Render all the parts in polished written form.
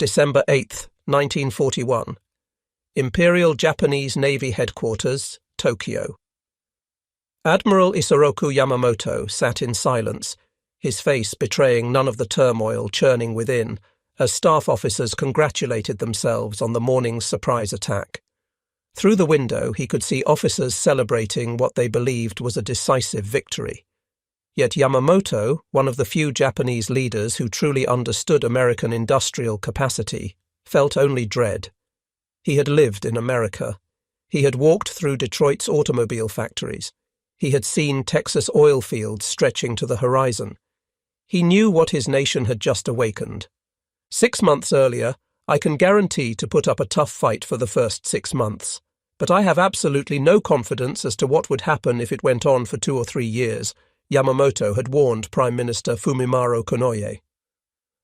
December 8, 1941. Imperial Japanese Navy Headquarters, Tokyo. Admiral Isoroku Yamamoto sat in silence, his face betraying none of the turmoil churning within, as staff officers congratulated themselves on the morning's surprise attack. Through the window he could see officers celebrating what they believed was a decisive victory. Yet Yamamoto, one of the few Japanese leaders who truly understood American industrial capacity, felt only dread. He had lived in America. He had walked through Detroit's automobile factories. He had seen Texas oil fields stretching to the horizon. He knew what his nation had just awakened. 6 months earlier, I can guarantee to put up a tough fight for the first 6 months, but I have absolutely no confidence as to what would happen if it went on for 2 or 3 years, Yamamoto had warned Prime Minister Fumimaro Konoye.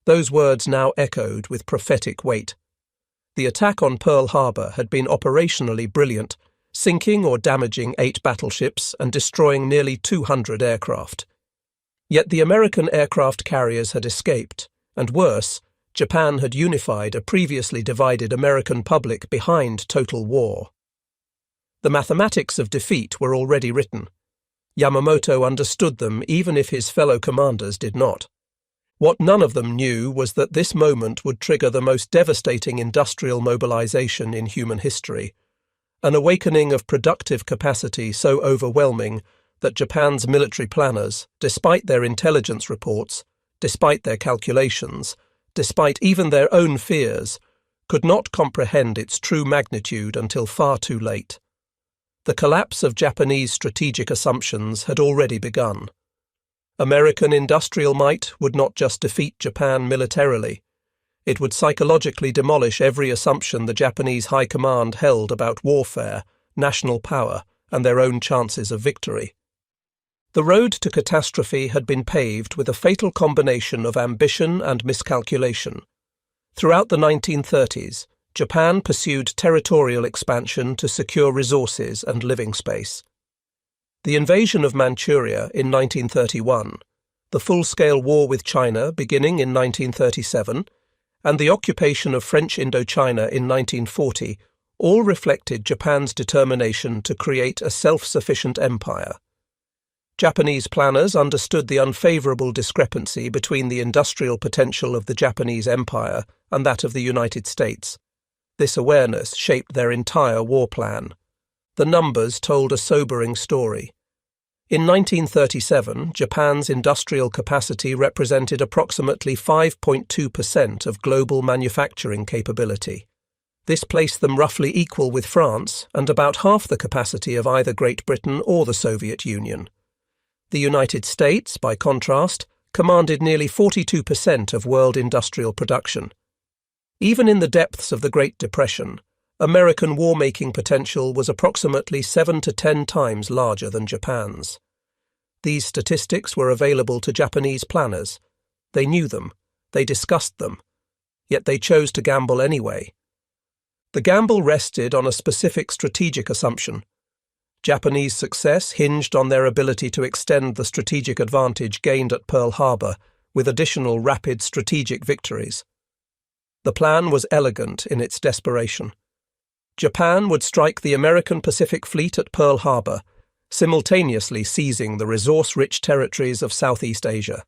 Those words now echoed with prophetic weight. The attack on Pearl Harbor had been operationally brilliant, sinking or damaging 8 battleships and destroying nearly 200 aircraft. Yet the American aircraft carriers had escaped, and worse, Japan had unified a previously divided American public behind total war. The mathematics of defeat were already written. Yamamoto understood them even if his fellow commanders did not. What none of them knew was that this moment would trigger the most devastating industrial mobilization in human history, an awakening of productive capacity so overwhelming that Japan's military planners, despite their intelligence reports, despite their calculations, despite even their own fears, could not comprehend its true magnitude until far too late. The collapse of Japanese strategic assumptions had already begun. American industrial might would not just defeat Japan militarily. It would psychologically demolish every assumption the Japanese High Command held about warfare, national power, and their own chances of victory. The road to catastrophe had been paved with a fatal combination of ambition and miscalculation. Throughout the 1930s, Japan pursued territorial expansion to secure resources and living space. The invasion of Manchuria in 1931, the full-scale war with China beginning in 1937, and the occupation of French Indochina in 1940 all reflected Japan's determination to create a self-sufficient empire. Japanese planners understood the unfavorable discrepancy between the industrial potential of the Japanese Empire and that of the United States. This awareness shaped their entire war plan. The numbers told a sobering story. In 1937, Japan's industrial capacity represented approximately 5.2% of global manufacturing capability. This placed them roughly equal with France and about half the capacity of either Great Britain or the Soviet Union. The United States, by contrast, commanded nearly 42% of world industrial production. Even in the depths of the Great Depression, American war-making potential was approximately 7 to 10 times larger than Japan's. These statistics were available to Japanese planners. They knew them, they discussed them, yet they chose to gamble anyway. The gamble rested on a specific strategic assumption. Japanese success hinged on their ability to extend the strategic advantage gained at Pearl Harbor with additional rapid strategic victories. The plan was elegant in its desperation. Japan would strike the American Pacific Fleet at Pearl Harbor, simultaneously seizing the resource-rich territories of Southeast Asia.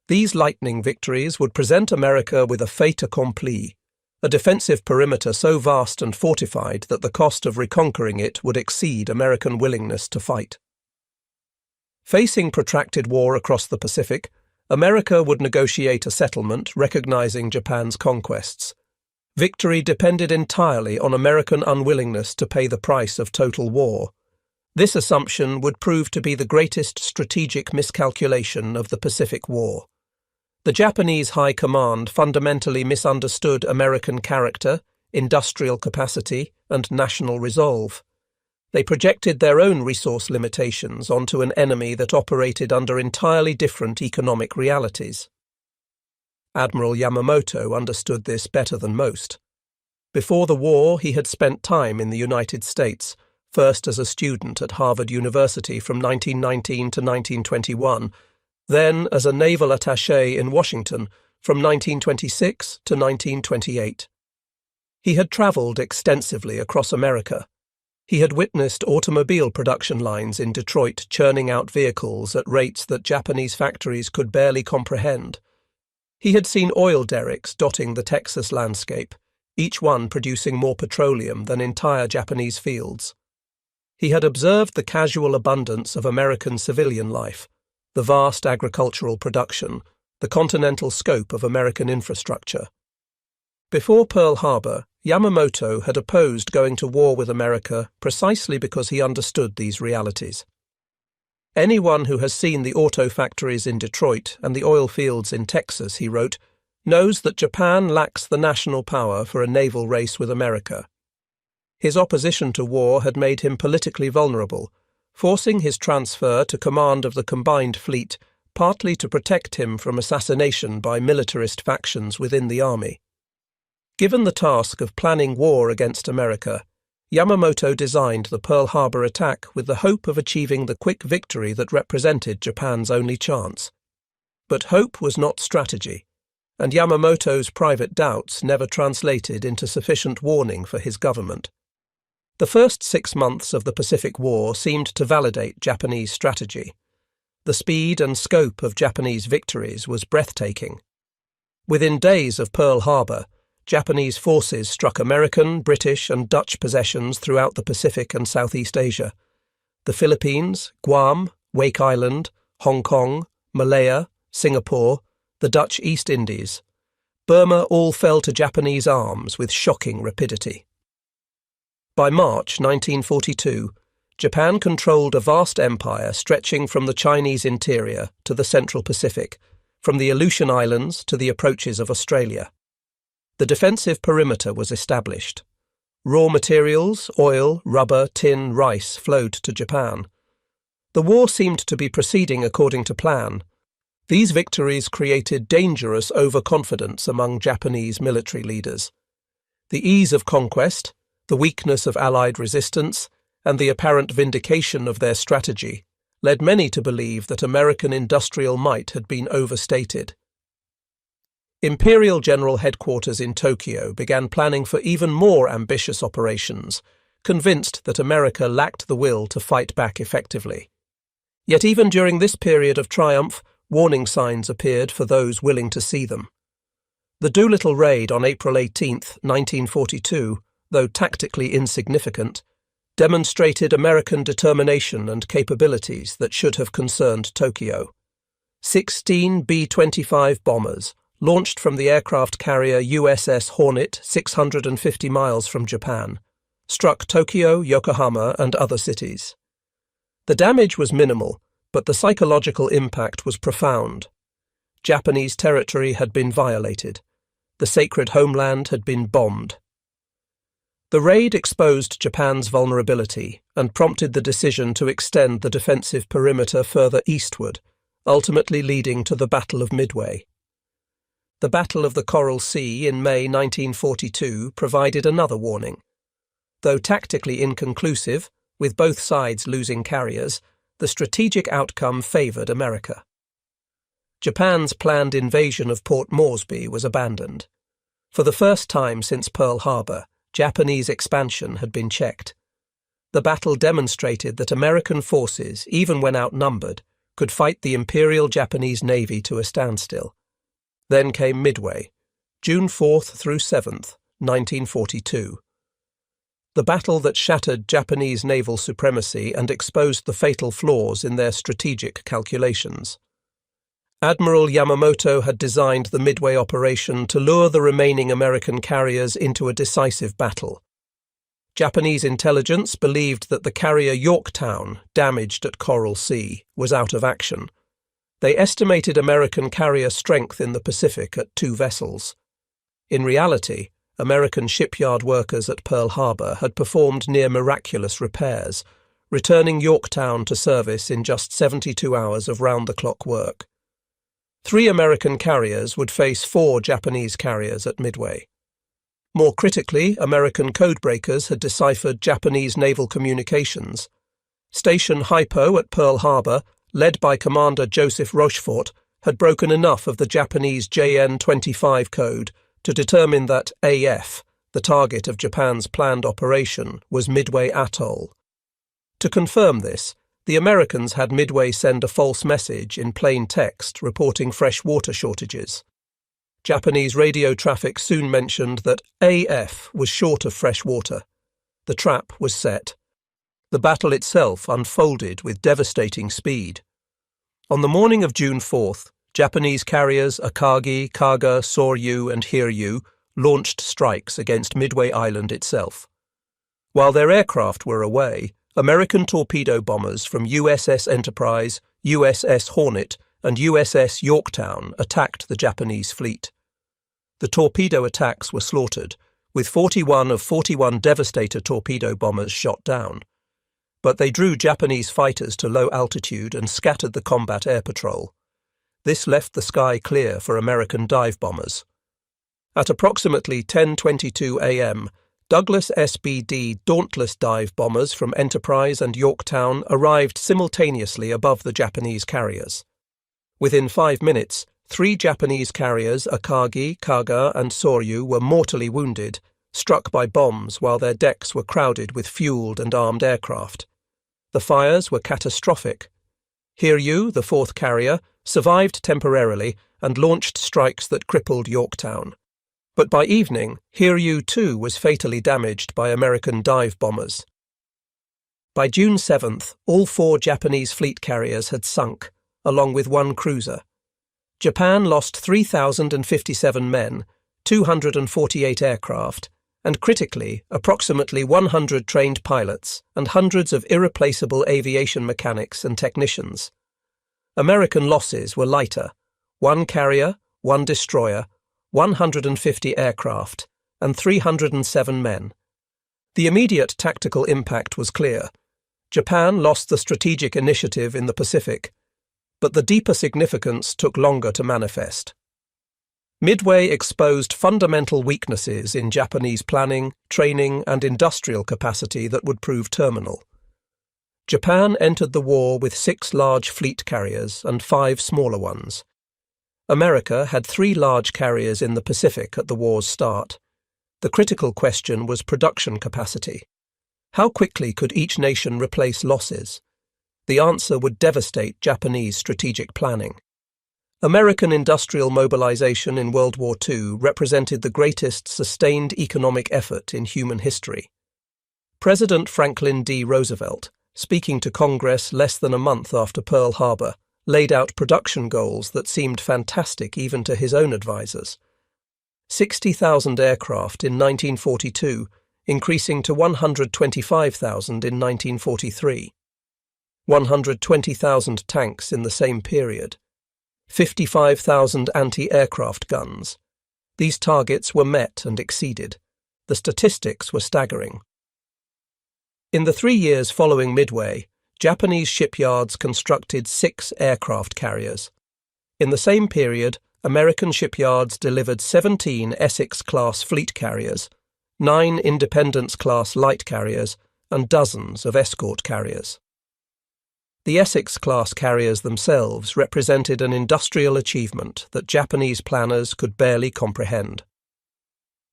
These lightning victories would present America with a fait accompli, a defensive perimeter so vast and fortified that the cost of reconquering it would exceed American willingness to fight. Facing protracted war across the Pacific, America would negotiate a settlement recognizing Japan's conquests. Victory depended entirely on American unwillingness to pay the price of total war. This assumption would prove to be the greatest strategic miscalculation of the Pacific War. The Japanese High Command fundamentally misunderstood American character, industrial capacity, and national resolve. They projected their own resource limitations onto an enemy that operated under entirely different economic realities. Admiral Yamamoto understood this better than most. Before the war, he had spent time in the United States, first as a student at Harvard University from 1919 to 1921, then as a naval attaché in Washington, from 1926 to 1928. He had travelled extensively across America. He had witnessed automobile production lines in Detroit churning out vehicles at rates that Japanese factories could barely comprehend. He had seen oil derricks dotting the Texas landscape, each one producing more petroleum than entire Japanese fields. He had observed the casual abundance of American civilian life, the vast agricultural production, the continental scope of American infrastructure. Before Pearl Harbor, Yamamoto had opposed going to war with America precisely because he understood these realities. Anyone who has seen the auto factories in Detroit and the oil fields in Texas, he wrote, knows that Japan lacks the national power for a naval race with America. His opposition to war had made him politically vulnerable, forcing his transfer to command of the combined fleet partly to protect him from assassination by militarist factions within the army. Given the task of planning war against America, Yamamoto designed the Pearl Harbor attack with the hope of achieving the quick victory that represented Japan's only chance. But hope was not strategy, and Yamamoto's private doubts never translated into sufficient warning for his government. The first 6 months of the Pacific War seemed to validate Japanese strategy. The speed and scope of Japanese victories was breathtaking. Within days of Pearl Harbor, Japanese forces struck American, British, and Dutch possessions throughout the Pacific and Southeast Asia. The Philippines, Guam, Wake Island, Hong Kong, Malaya, Singapore, the Dutch East Indies. Burma all fell to Japanese arms with shocking rapidity. By March 1942, Japan controlled a vast empire stretching from the Chinese interior to the Central Pacific, from the Aleutian Islands to the approaches of Australia. The defensive perimeter was established. Raw materials, oil, rubber, tin, rice flowed to Japan. The war seemed to be proceeding according to plan. These victories created dangerous overconfidence among Japanese military leaders. The ease of conquest, the weakness of Allied resistance, and the apparent vindication of their strategy led many to believe that American industrial might had been overstated. Imperial General Headquarters in Tokyo began planning for even more ambitious operations, convinced that America lacked the will to fight back effectively. Yet even during this period of triumph, warning signs appeared for those willing to see them. The Doolittle raid on April 18, 1942, though tactically insignificant, demonstrated American determination and capabilities that should have concerned Tokyo. 16 B-25 bombers, launched from the aircraft carrier USS Hornet 650 miles from Japan, struck Tokyo, Yokohama, and other cities. The damage was minimal, but the psychological impact was profound. Japanese territory had been violated. The sacred homeland had been bombed. The raid exposed Japan's vulnerability and prompted the decision to extend the defensive perimeter further eastward, ultimately leading to the Battle of Midway. The Battle of the Coral Sea in May 1942 provided another warning. Though tactically inconclusive, with both sides losing carriers, the strategic outcome favoured America. Japan's planned invasion of Port Moresby was abandoned. For the first time since Pearl Harbor, Japanese expansion had been checked. The battle demonstrated that American forces, even when outnumbered, could fight the Imperial Japanese Navy to a standstill. Then came Midway, June 4th through 7th, 1942. The battle that shattered Japanese naval supremacy and exposed the fatal flaws in their strategic calculations. Admiral Yamamoto had designed the Midway operation to lure the remaining American carriers into a decisive battle. Japanese intelligence believed that the carrier Yorktown, damaged at Coral Sea, was out of action. They estimated American carrier strength in the Pacific at 2 vessels. In reality, American shipyard workers at Pearl Harbor had performed near miraculous repairs, returning Yorktown to service in just 72 hours of round-the-clock work. 3 American carriers would face 4 Japanese carriers at Midway. More critically, American codebreakers had deciphered Japanese naval communications. Station Hypo at Pearl Harbor, led by Commander Joseph Rochefort, had broken enough of the Japanese JN-25 code to determine that AF, the target of Japan's planned operation, was Midway Atoll. To confirm this, the Americans had Midway send a false message in plain text reporting fresh water shortages. Japanese radio traffic soon mentioned that AF was short of fresh water. The trap was set. The battle itself unfolded with devastating speed. On the morning of June 4th, Japanese carriers Akagi, Kaga, Soryu, and Hiryu launched strikes against Midway Island itself. While their aircraft were away, American torpedo bombers from USS Enterprise, USS Hornet, and USS Yorktown attacked the Japanese fleet. The torpedo attacks were slaughtered, with 41 of 41 Devastator torpedo bombers shot down. But they drew Japanese fighters to low altitude and scattered the combat air patrol. This left the sky clear for American dive bombers. At approximately 10:22 a.m., Douglas SBD Dauntless dive bombers from Enterprise and Yorktown arrived simultaneously above the Japanese carriers. Within 5 minutes, 3 Japanese carriers, Akagi, Kaga, and Soryu, were mortally wounded, struck by bombs while their decks were crowded with fueled and armed aircraft. The fires were catastrophic. Hiryu, the 4th carrier, survived temporarily and launched strikes that crippled Yorktown. But by evening, Hiryu too was fatally damaged by American dive bombers. By June 7th, all 4 Japanese fleet carriers had sunk, along with 1 cruiser. Japan lost 3,057 men, 248 aircraft, and critically, approximately 100 trained pilots and hundreds of irreplaceable aviation mechanics and technicians. American losses were lighter: 1 carrier, 1 destroyer, 150 aircraft, and 307 men. The immediate tactical impact was clear. Japan lost the strategic initiative in the Pacific, but the deeper significance took longer to manifest. Midway exposed fundamental weaknesses in Japanese planning, training, and industrial capacity that would prove terminal. Japan entered the war with 6 large fleet carriers and 5 smaller ones. America had 3 large carriers in the Pacific at the war's start. The critical question was production capacity. How quickly could each nation replace losses? The answer would devastate Japanese strategic planning. American industrial mobilization in World War II represented the greatest sustained economic effort in human history. President Franklin D. Roosevelt, speaking to Congress less than a month after Pearl Harbor, laid out production goals that seemed fantastic even to his own advisers. 60,000 aircraft in 1942, increasing to 125,000 in 1943. 120,000 tanks in the same period. 55,000 anti-aircraft guns. These targets were met and exceeded. The statistics were staggering. In the 3 years following Midway, Japanese shipyards constructed 6 aircraft carriers. In the same period, American shipyards delivered 17 Essex-class fleet carriers, 9 Independence-class light carriers, and dozens of escort carriers. The Essex-class carriers themselves represented an industrial achievement that Japanese planners could barely comprehend.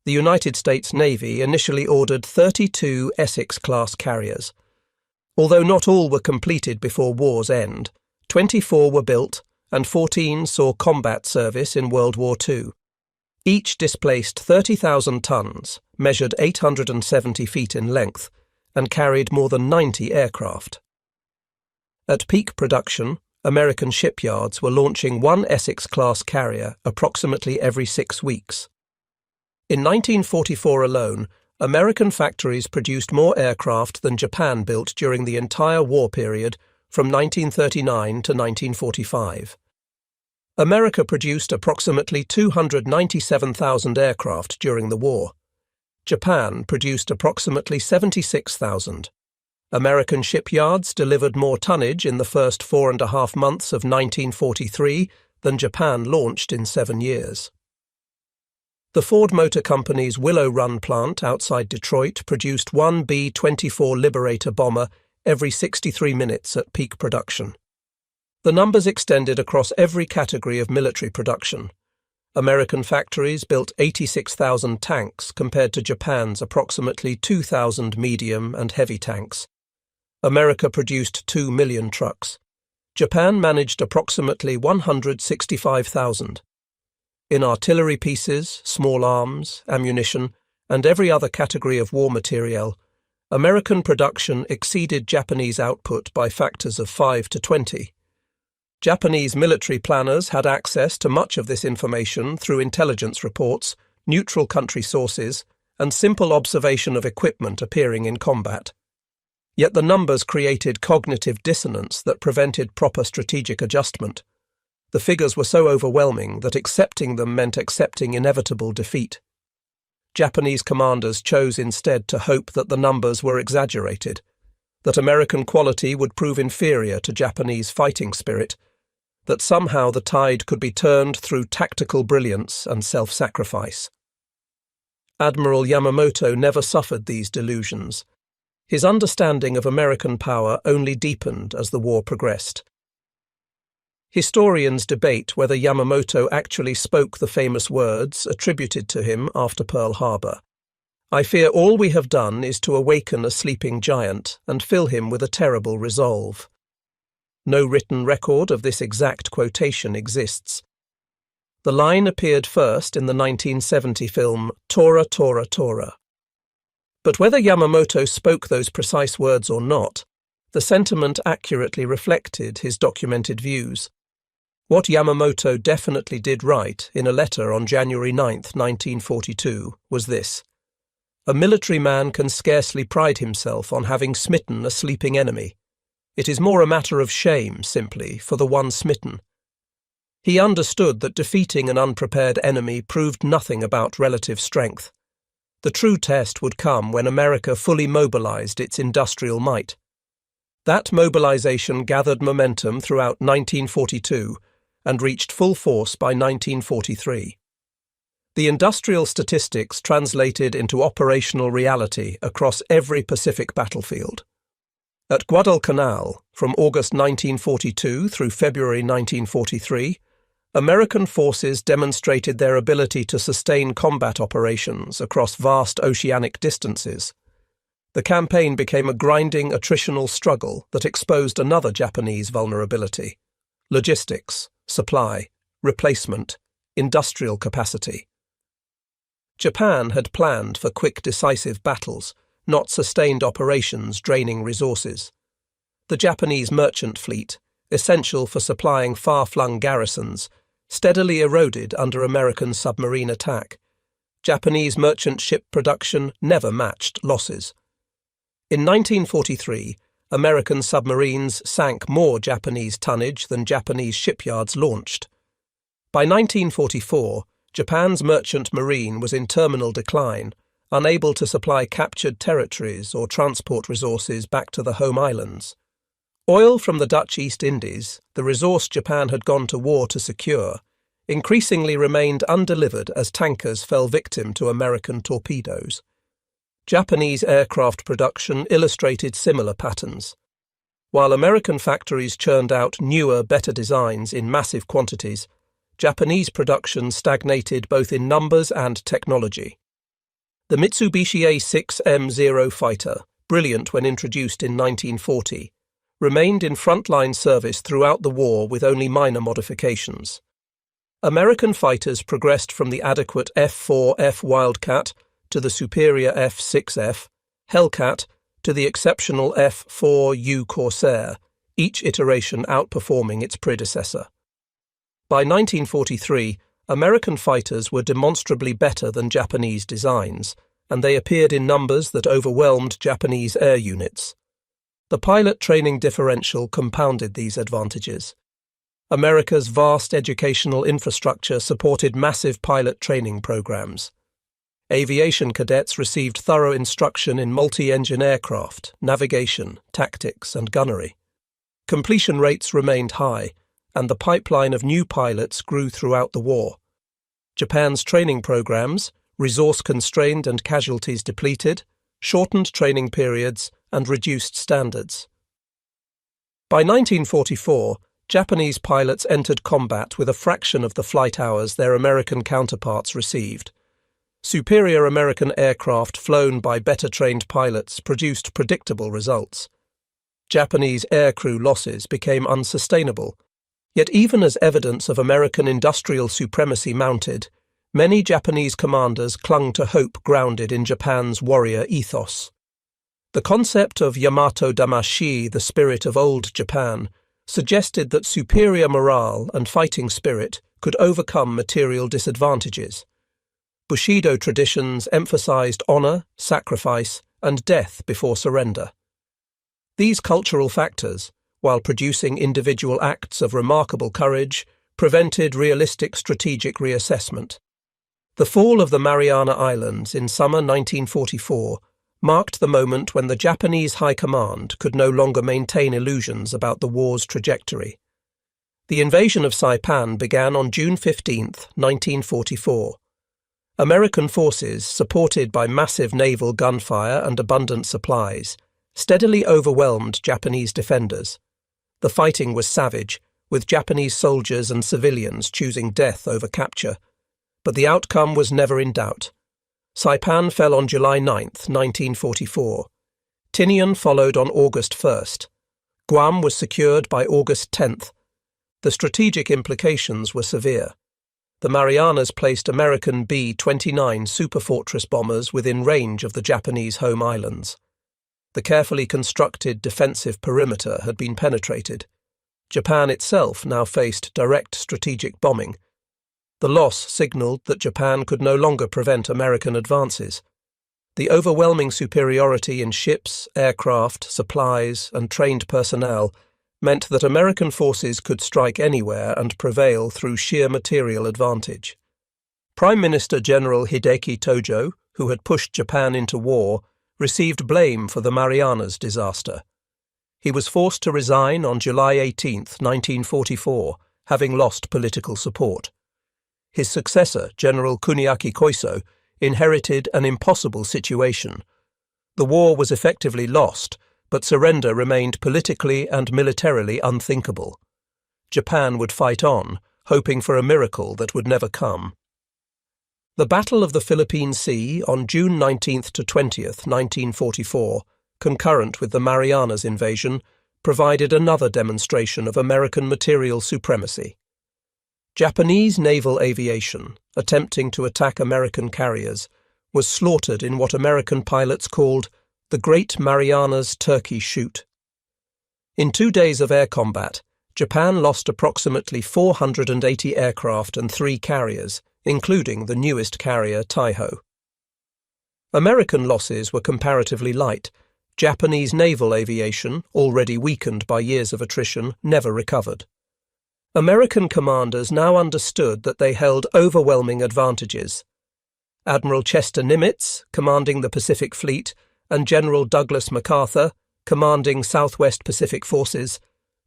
The United States Navy initially ordered 32 Essex-class carriers. Although not all were completed before war's end, 24 were built and 14 saw combat service in World War II. Each displaced 30,000 tons, measured 870 feet in length, and carried more than 90 aircraft. At peak production, American shipyards were launching 1 Essex-class carrier approximately every 6 weeks. In 1944 alone, American factories produced more aircraft than Japan built during the entire war period from 1939 to 1945. America produced approximately 297,000 aircraft during the war. Japan produced approximately 76,000. American shipyards delivered more tonnage in the first 4.5 months of 1943 than Japan launched in 7 years. The Ford Motor Company's Willow Run plant outside Detroit produced 1 B-24 Liberator bomber every 63 minutes at peak production. The numbers extended across every category of military production. American factories built 86,000 tanks compared to Japan's approximately 2,000 medium and heavy tanks. America produced 2 million trucks. Japan managed approximately 165,000. In artillery pieces, small arms, ammunition, and every other category of war materiel, American production exceeded Japanese output by factors of 5 to 20. Japanese military planners had access to much of this information through intelligence reports, neutral country sources, and simple observation of equipment appearing in combat. Yet the numbers created cognitive dissonance that prevented proper strategic adjustment. The figures were so overwhelming that accepting them meant accepting inevitable defeat. Japanese commanders chose instead to hope that the numbers were exaggerated, that American quality would prove inferior to Japanese fighting spirit, that somehow the tide could be turned through tactical brilliance and self-sacrifice. Admiral Yamamoto never suffered these delusions. His understanding of American power only deepened as the war progressed. Historians debate whether Yamamoto actually spoke the famous words attributed to him after Pearl Harbor. "I fear all we have done is to awaken a sleeping giant and fill him with a terrible resolve." No written record of this exact quotation exists. The line appeared first in the 1970 film Tora, Tora, Tora. But whether Yamamoto spoke those precise words or not, the sentiment accurately reflected his documented views. What Yamamoto definitely did write in a letter on January 9, 1942, was this: "A military man can scarcely pride himself on having smitten a sleeping enemy. It is more a matter of shame, simply, for the one smitten." He understood that defeating an unprepared enemy proved nothing about relative strength. The true test would come when America fully mobilized its industrial might. That mobilization gathered momentum throughout 1942 and reached full force by 1943. The industrial statistics translated into operational reality across every Pacific battlefield. At Guadalcanal, from August 1942 through February 1943, American forces demonstrated their ability to sustain combat operations across vast oceanic distances. The campaign became a grinding attritional struggle that exposed another Japanese vulnerability: logistics, supply, replacement, industrial capacity. Japan had planned for quick, decisive battles, not sustained operations draining resources. The Japanese merchant fleet, essential for supplying far-flung garrisons, steadily eroded under American submarine attack. Japanese merchant ship production never matched losses. In 1943, American submarines sank more Japanese tonnage than Japanese shipyards launched. By 1944, Japan's merchant marine was in terminal decline, unable to supply captured territories or transport resources back to the home islands. Oil from the Dutch East Indies, the resource Japan had gone to war to secure, increasingly remained undelivered as tankers fell victim to American torpedoes. Japanese aircraft production illustrated similar patterns. While American factories churned out newer, better designs in massive quantities, Japanese production stagnated both in numbers and technology. The Mitsubishi A6M0 fighter, brilliant when introduced in 1940, remained in frontline service throughout the war with only minor modifications. American fighters progressed from the adequate F-4F Wildcat to the superior F-6F, Hellcat to the exceptional F-4U Corsair, each iteration outperforming its predecessor. By 1943, American fighters were demonstrably better than Japanese designs, and they appeared in numbers that overwhelmed Japanese air units. The pilot training differential compounded these advantages. America's vast educational infrastructure supported massive pilot training programs. Aviation cadets received thorough instruction in multi-engine aircraft, navigation, tactics, and gunnery. Completion rates remained high, and the pipeline of new pilots grew throughout the war. Japan's training programs, resource-constrained and casualties depleted, shortened training periods, and reduced standards. By 1944, Japanese pilots entered combat with a fraction of the flight hours their American counterparts received. Superior American aircraft flown by better-trained pilots produced predictable results. Japanese aircrew losses became unsustainable. Yet even as evidence of American industrial supremacy mounted, many Japanese commanders clung to hope grounded in Japan's warrior ethos. The concept of Yamato Damashi, the spirit of old Japan, suggested that superior morale and fighting spirit could overcome material disadvantages. Bushido traditions emphasized honor, sacrifice, and death before surrender. These cultural factors, while producing individual acts of remarkable courage, prevented realistic strategic reassessment. The fall of the Mariana Islands in summer 1944 marked the moment when the Japanese High Command could no longer maintain illusions about the war's trajectory. The invasion of Saipan began on June 15, 1944. American forces, supported by massive naval gunfire and abundant supplies, steadily overwhelmed Japanese defenders. The fighting was savage, with Japanese soldiers and civilians choosing death over capture. But the outcome was never in doubt. Saipan fell on July 9, 1944. Tinian followed on August 1st. Guam was secured by August 10th. The strategic implications were severe. The Marianas placed American B-29 superfortress bombers within range of the Japanese home islands. The carefully constructed defensive perimeter had been penetrated. Japan itself now faced direct strategic bombing. The loss signalled that Japan could no longer prevent American advances. The overwhelming superiority in ships, aircraft, supplies, and trained personnel meant that American forces could strike anywhere and prevail through sheer material advantage. Prime Minister General Hideki Tojo, who had pushed Japan into war, received blame for the Marianas disaster. He was forced to resign on July 18, 1944, having lost political support. His successor, General Kuniaki Koiso, inherited an impossible situation. The war was effectively lost, but surrender remained politically and militarily unthinkable. Japan would fight on, hoping for a miracle that would never come. The Battle of the Philippine Sea on June 19 to 20, 1944, concurrent with the Marianas invasion, provided another demonstration of American material supremacy. Japanese naval aviation, attempting to attack American carriers, was slaughtered in what American pilots called the Great Marianas Turkey Shoot. In 2 days of air combat, Japan lost approximately 480 aircraft and 3 carriers, including the newest carrier Taiho. American losses were comparatively light. Japanese naval aviation, already weakened by years of attrition, never recovered. American commanders now understood that they held overwhelming advantages. Admiral Chester Nimitz, commanding the Pacific Fleet, and General Douglas MacArthur, commanding Southwest Pacific Forces,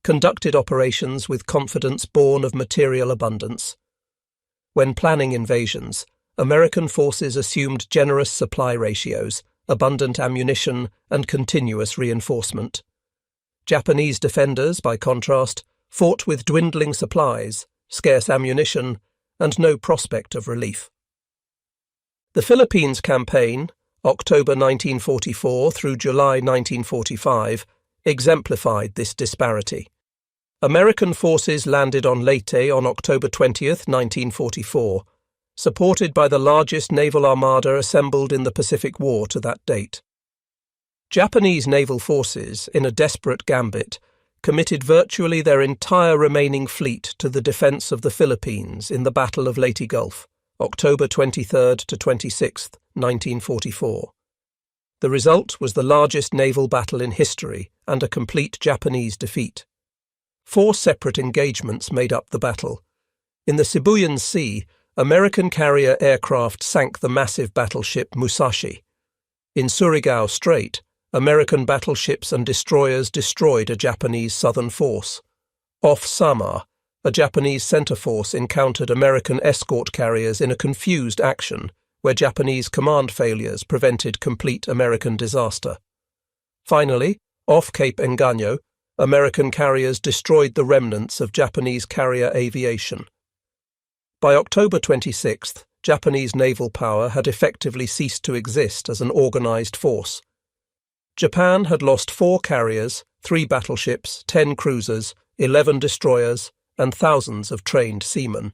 conducted operations with confidence born of material abundance. When planning invasions, American forces assumed generous supply ratios, abundant ammunition, and continuous reinforcement. Japanese defenders, by contrast, fought with dwindling supplies, scarce ammunition, and no prospect of relief. The Philippines campaign, October 1944 through July 1945, exemplified this disparity. American forces landed on Leyte on October 20, 1944, supported by the largest naval armada assembled in the Pacific War to that date. Japanese naval forces, in a desperate gambit, committed virtually their entire remaining fleet to the defence of the Philippines in the Battle of Leyte Gulf, October 23 to 26, 1944. The result was the largest naval battle in history and a complete Japanese defeat. 4 separate engagements made up the battle. In the Sibuyan Sea, American carrier aircraft sank the massive battleship Musashi. In Surigao Strait, American battleships and destroyers destroyed a Japanese southern force. Off Samar, a Japanese center force encountered American escort carriers in a confused action, where Japanese command failures prevented complete American disaster. Finally, off Cape Engano, American carriers destroyed the remnants of Japanese carrier aviation. By October 26th, Japanese naval power had effectively ceased to exist as an organized force. Japan had lost 4 carriers, 3 battleships, 10 cruisers, 11 destroyers, and thousands of trained seamen.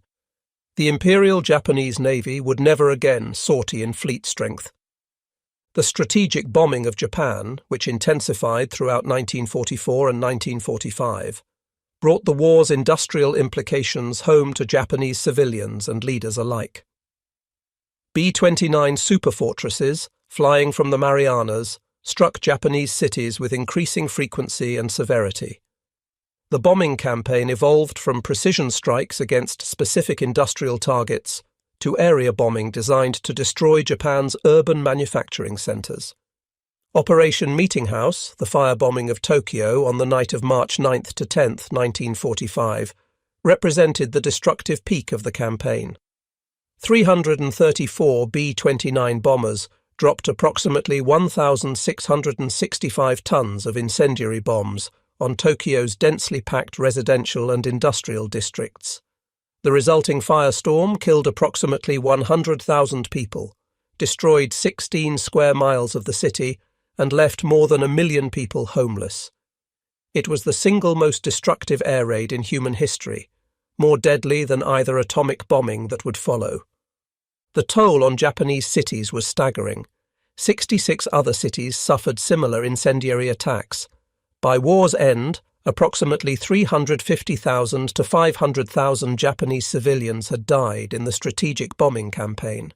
The Imperial Japanese Navy would never again sortie in fleet strength. The strategic bombing of Japan, which intensified throughout 1944 and 1945, brought the war's industrial implications home to Japanese civilians and leaders alike. B-29 superfortresses, flying from the Marianas, struck Japanese cities with increasing frequency and severity. The bombing campaign evolved from precision strikes against specific industrial targets to area bombing designed to destroy Japan's urban manufacturing centers. Operation Meeting House, the firebombing of Tokyo on the night of March 9th to 10th, 1945, represented the destructive peak of the campaign. 334 B-29 bombers dropped approximately 1,665 tons of incendiary bombs on Tokyo's densely packed residential and industrial districts. The resulting firestorm killed approximately 100,000 people, destroyed 16 square miles of the city, and left more than 1 million people homeless. It was the single most destructive air raid in human history, more deadly than either atomic bombing that would follow. The toll on Japanese cities was staggering. 66 other cities suffered similar incendiary attacks. By war's end, approximately 350,000 to 500,000 Japanese civilians had died in the strategic bombing campaign.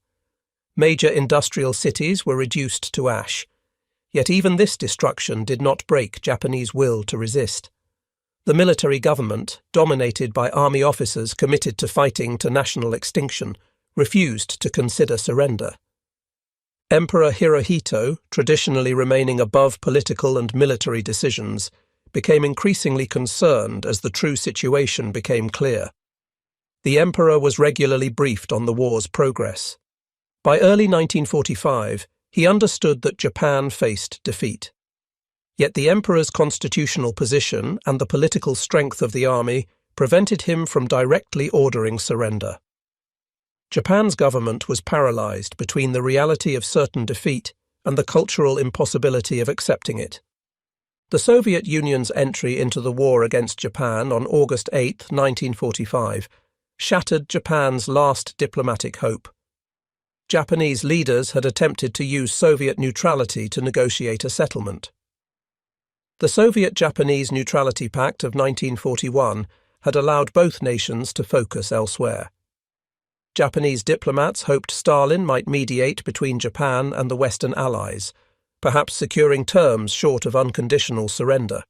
Major industrial cities were reduced to ash. Yet even this destruction did not break Japanese will to resist. The military government, dominated by army officers committed to fighting to national extinction, refused to consider surrender. Emperor Hirohito, traditionally remaining above political and military decisions, became increasingly concerned as the true situation became clear. The emperor was regularly briefed on the war's progress. By early 1945, he understood that Japan faced defeat. Yet the emperor's constitutional position and the political strength of the army prevented him from directly ordering surrender. Japan's government was paralyzed between the reality of certain defeat and the cultural impossibility of accepting it. The Soviet Union's entry into the war against Japan on August 8, 1945, shattered Japan's last diplomatic hope. Japanese leaders had attempted to use Soviet neutrality to negotiate a settlement. The Soviet-Japanese Neutrality Pact of 1941 had allowed both nations to focus elsewhere. Japanese diplomats hoped Stalin might mediate between Japan and the Western Allies, perhaps securing terms short of unconditional surrender.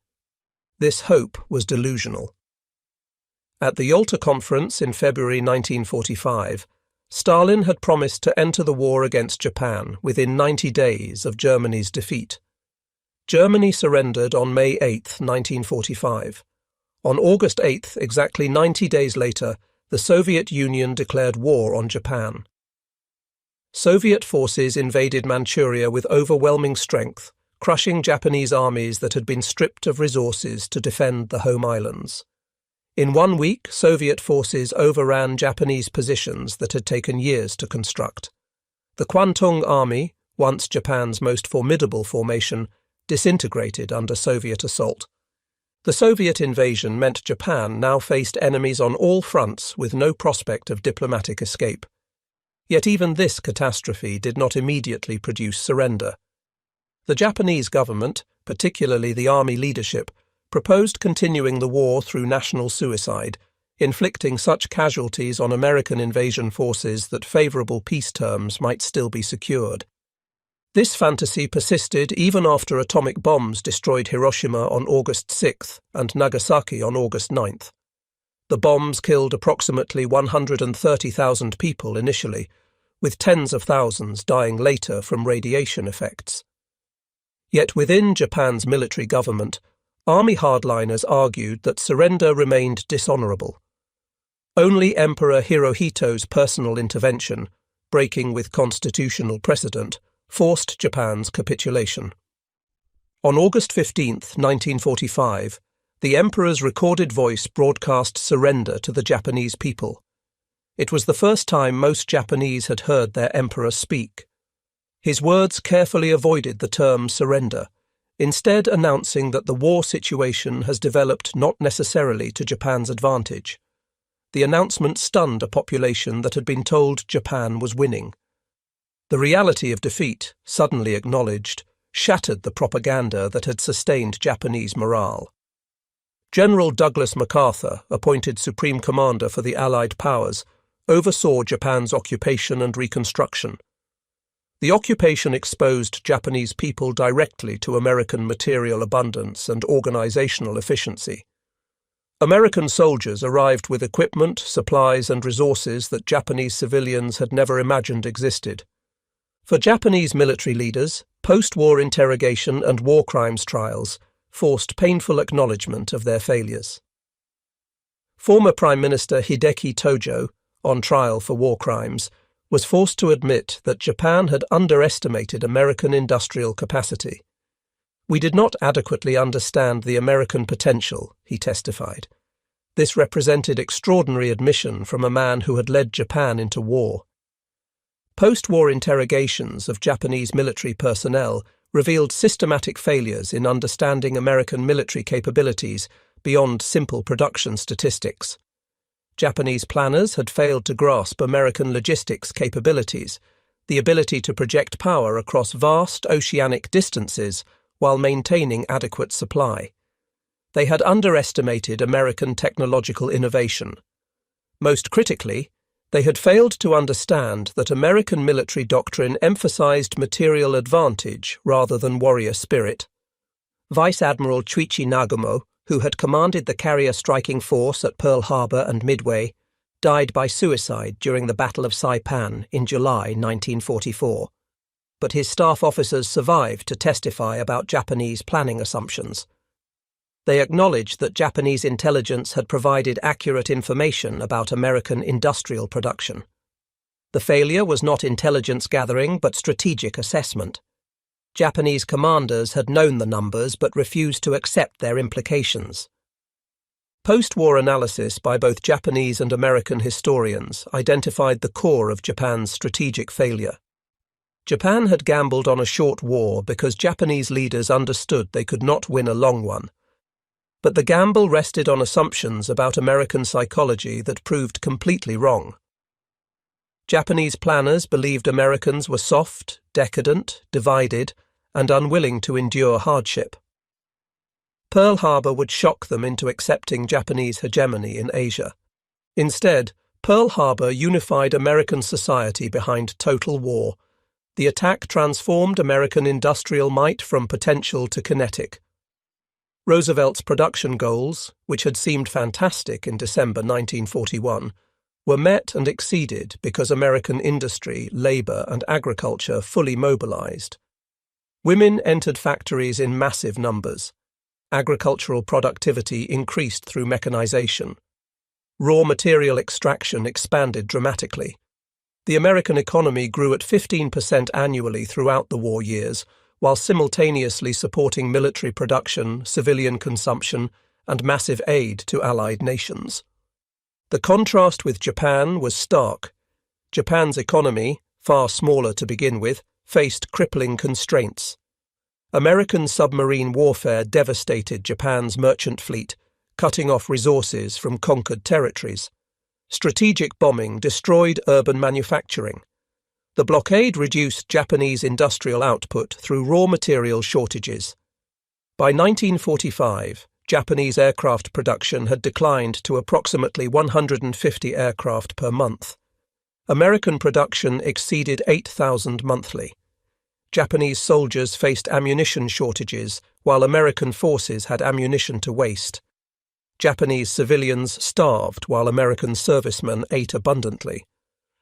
This hope was delusional. At the Yalta Conference in February 1945, Stalin had promised to enter the war against Japan within 90 days of Germany's defeat. Germany surrendered on May 8, 1945. On August 8, exactly 90 days later, the Soviet Union declared war on Japan. Soviet forces invaded Manchuria with overwhelming strength, crushing Japanese armies that had been stripped of resources to defend the home islands. In 1 week, Soviet forces overran Japanese positions that had taken years to construct. The Kwantung Army, once Japan's most formidable formation, disintegrated under Soviet assault. The Soviet invasion meant Japan now faced enemies on all fronts with no prospect of diplomatic escape. Yet even this catastrophe did not immediately produce surrender. The Japanese government, particularly the army leadership, proposed continuing the war through national suicide, inflicting such casualties on American invasion forces that favourable peace terms might still be secured. This fantasy persisted even after atomic bombs destroyed Hiroshima on August 6 and Nagasaki on August 9th. The bombs killed approximately 130,000 people initially, with tens of thousands dying later from radiation effects. Yet within Japan's military government, army hardliners argued that surrender remained dishonourable. Only Emperor Hirohito's personal intervention, breaking with constitutional precedent, forced Japan's capitulation. On August 15, 1945, The emperor's recorded voice broadcast surrender to the Japanese people. It was the first time most Japanese had heard their emperor speak. His words carefully avoided the term surrender, instead announcing that the war situation has developed not necessarily to Japan's advantage. The announcement stunned a population that had been told Japan was winning. The reality of defeat, suddenly acknowledged, shattered the propaganda that had sustained Japanese morale. General Douglas MacArthur, appointed Supreme Commander for the Allied powers, oversaw Japan's occupation and reconstruction. The occupation exposed Japanese people directly to American material abundance and organizational efficiency. American soldiers arrived with equipment, supplies, and resources that Japanese civilians had never imagined existed. For Japanese military leaders, post-war interrogation and war crimes trials forced painful acknowledgement of their failures. Former Prime Minister Hideki Tojo, on trial for war crimes, was forced to admit that Japan had underestimated American industrial capacity. "We did not adequately understand the American potential," he testified. This represented extraordinary admission from a man who had led Japan into war. Post-war interrogations of Japanese military personnel revealed systematic failures in understanding American military capabilities beyond simple production statistics. Japanese planners had failed to grasp American logistics capabilities, the ability to project power across vast oceanic distances while maintaining adequate supply. They had underestimated American technological innovation. Most critically, they had failed to understand that American military doctrine emphasized material advantage rather than warrior spirit. Vice Admiral Chuichi Nagumo, who had commanded the carrier striking force at Pearl Harbor and Midway, died by suicide during the Battle of Saipan in July 1944. But his staff officers survived to testify about Japanese planning assumptions. They acknowledged that Japanese intelligence had provided accurate information about American industrial production. The failure was not intelligence gathering but strategic assessment. Japanese commanders had known the numbers but refused to accept their implications. Post-war analysis by both Japanese and American historians identified the core of Japan's strategic failure. Japan had gambled on a short war because Japanese leaders understood they could not win a long one. But the gamble rested on assumptions about American psychology that proved completely wrong. Japanese planners believed Americans were soft, decadent, divided, and unwilling to endure hardship. Pearl Harbor would shock them into accepting Japanese hegemony in Asia. Instead, Pearl Harbor unified American society behind total war. The attack transformed American industrial might from potential to kinetic. Roosevelt's production goals, which had seemed fantastic in December 1941, were met and exceeded because American industry, labor, and agriculture fully mobilized. Women entered factories in massive numbers. Agricultural productivity increased through mechanization. Raw material extraction expanded dramatically. The American economy grew at 15% annually throughout the war years, while simultaneously supporting military production, civilian consumption, and massive aid to allied nations. The contrast with Japan was stark. Japan's economy, far smaller to begin with, faced crippling constraints. American submarine warfare devastated Japan's merchant fleet, cutting off resources from conquered territories. Strategic bombing destroyed urban manufacturing. The blockade reduced Japanese industrial output through raw material shortages. By 1945, Japanese aircraft production had declined to approximately 150 aircraft per month. American production exceeded 8,000 monthly. Japanese soldiers faced ammunition shortages, while American forces had ammunition to waste. Japanese civilians starved while American servicemen ate abundantly.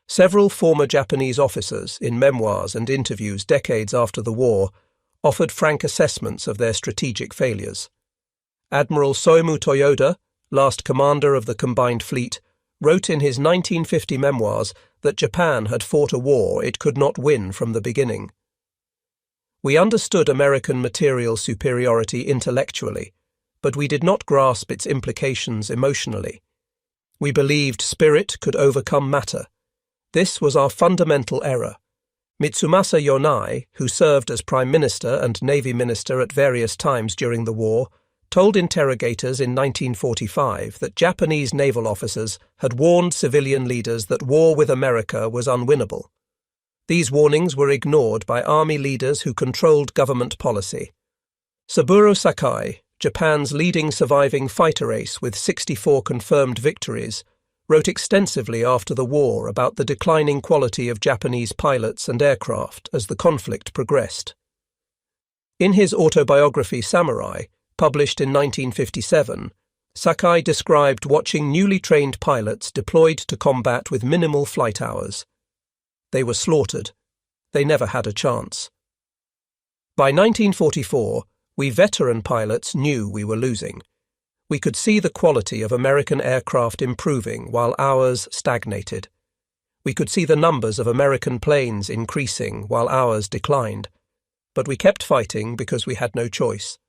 Several former Japanese officers, in memoirs and interviews decades after the war, offered frank assessments of their strategic failures. Admiral Soemu Toyoda, last commander of the combined fleet, wrote in his 1950 memoirs that Japan had fought a war it could not win from the beginning. "We understood American material superiority intellectually. but we did not grasp its implications emotionally. We believed spirit could overcome matter. This was our fundamental error. Mitsumasa Yonai, who served as Prime Minister and Navy Minister at various times during the war, told interrogators in 1945 that Japanese naval officers had warned civilian leaders that war with America was unwinnable. These warnings were ignored by army leaders who controlled government policy. Saburo Sakai, Japan's leading surviving fighter ace with 64 confirmed victories, wrote extensively after the war about the declining quality of Japanese pilots and aircraft as the conflict progressed. In his autobiography Samurai, published in 1957, Sakai described watching newly trained pilots deployed to combat with minimal flight hours. They were slaughtered. They never had a chance. By 1944, we veteran pilots knew we were losing. We could see the quality of American aircraft improving while ours stagnated. We could see the numbers of American planes increasing while ours declined. But we kept fighting because we had no choice.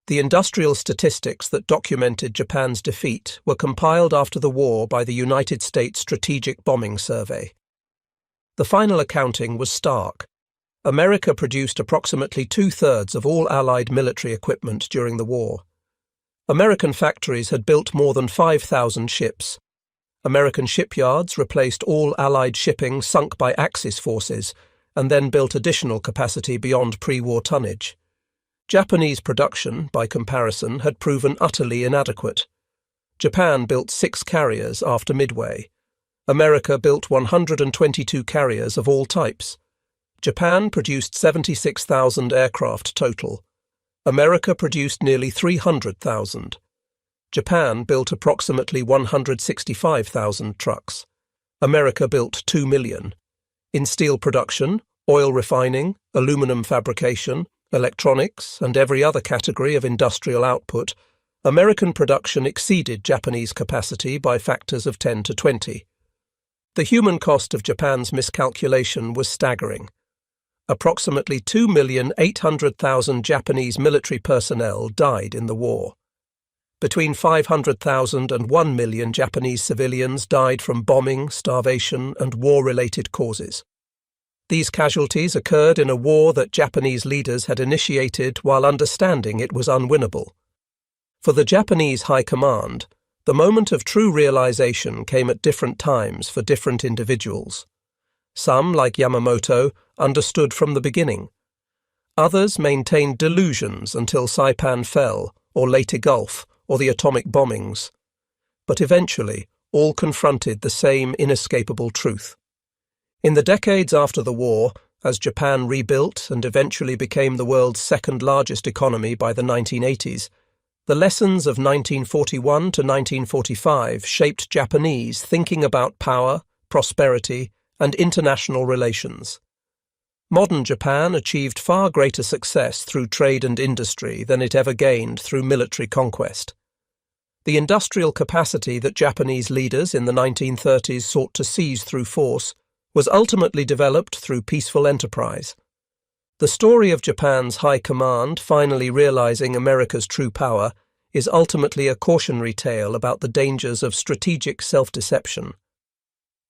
The industrial statistics that documented Japan's defeat were compiled after the war by the United States Strategic Bombing Survey. The final accounting was stark. America produced approximately 2/3 of all Allied military equipment during the war. American factories had built more than 5,000 ships. American shipyards replaced all Allied shipping sunk by Axis forces and then built additional capacity beyond pre-war tonnage. Japanese production, by comparison, had proven utterly inadequate. Japan built 6 carriers after Midway. America built 122 carriers of all types. Japan produced 76,000 aircraft total. America produced nearly 300,000. Japan built approximately 165,000 trucks. America built 2 million. In steel production, oil refining, aluminum fabrication, electronics, and every other category of industrial output, American production exceeded Japanese capacity by factors of 10 to 20. The human cost of Japan's miscalculation was staggering. Approximately 2,800,000 Japanese military personnel died in the war. Between 500,000 and 1 million Japanese civilians died from bombing, starvation, and war-related causes. These casualties occurred in a war that Japanese leaders had initiated while understanding it was unwinnable. For the Japanese High Command, the moment of true realization came at different times for different individuals. Some, like Yamamoto, understood from the beginning. Others maintained delusions until Saipan fell, or Leyte Gulf, or the atomic bombings. But eventually, all confronted the same inescapable truth. In the decades after the war, as Japan rebuilt and eventually became the world's second-largest economy by the 1980s, the lessons of 1941 to 1945 shaped Japanese thinking about power, prosperity, and international relations. Modern Japan achieved far greater success through trade and industry than it ever gained through military conquest. The industrial capacity that Japanese leaders in the 1930s sought to seize through force was ultimately developed through peaceful enterprise. The story of Japan's High Command finally realizing America's true power is ultimately a cautionary tale about the dangers of strategic self-deception.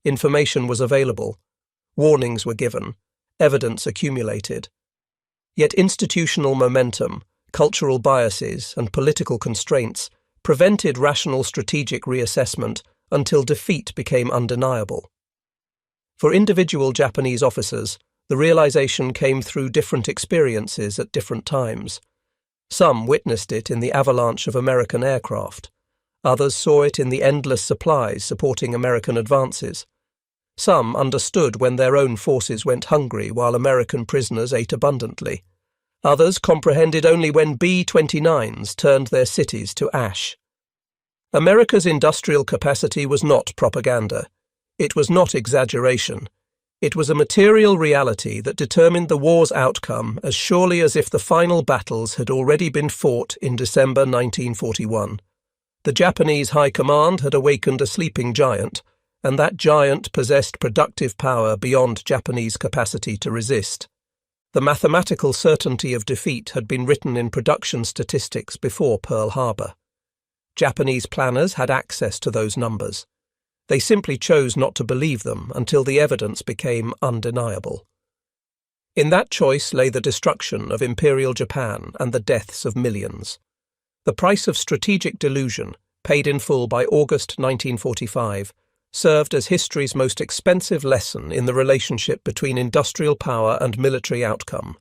Information was available, warnings were given, evidence accumulated. Yet institutional momentum, cultural biases, and political constraints prevented rational strategic reassessment until defeat became undeniable. For individual Japanese officers, the realization came through different experiences at different times. Some witnessed it in the avalanche of American aircraft. Others saw it in the endless supplies supporting American advances. Some understood when their own forces went hungry while American prisoners ate abundantly. Others comprehended only when B-29s turned their cities to ash. America's industrial capacity was not propaganda. It was not exaggeration. It was a material reality that determined the war's outcome as surely as if the final battles had already been fought in December 1941. The Japanese High Command had awakened a sleeping giant, and that giant possessed productive power beyond Japanese capacity to resist. The mathematical certainty of defeat had been written in production statistics before Pearl Harbor. Japanese planners had access to those numbers. They simply chose not to believe them until the evidence became undeniable. In that choice lay the destruction of Imperial Japan and the deaths of millions. The price of strategic delusion, paid in full by August 1945, served as history's most expensive lesson in the relationship between industrial power and military outcome.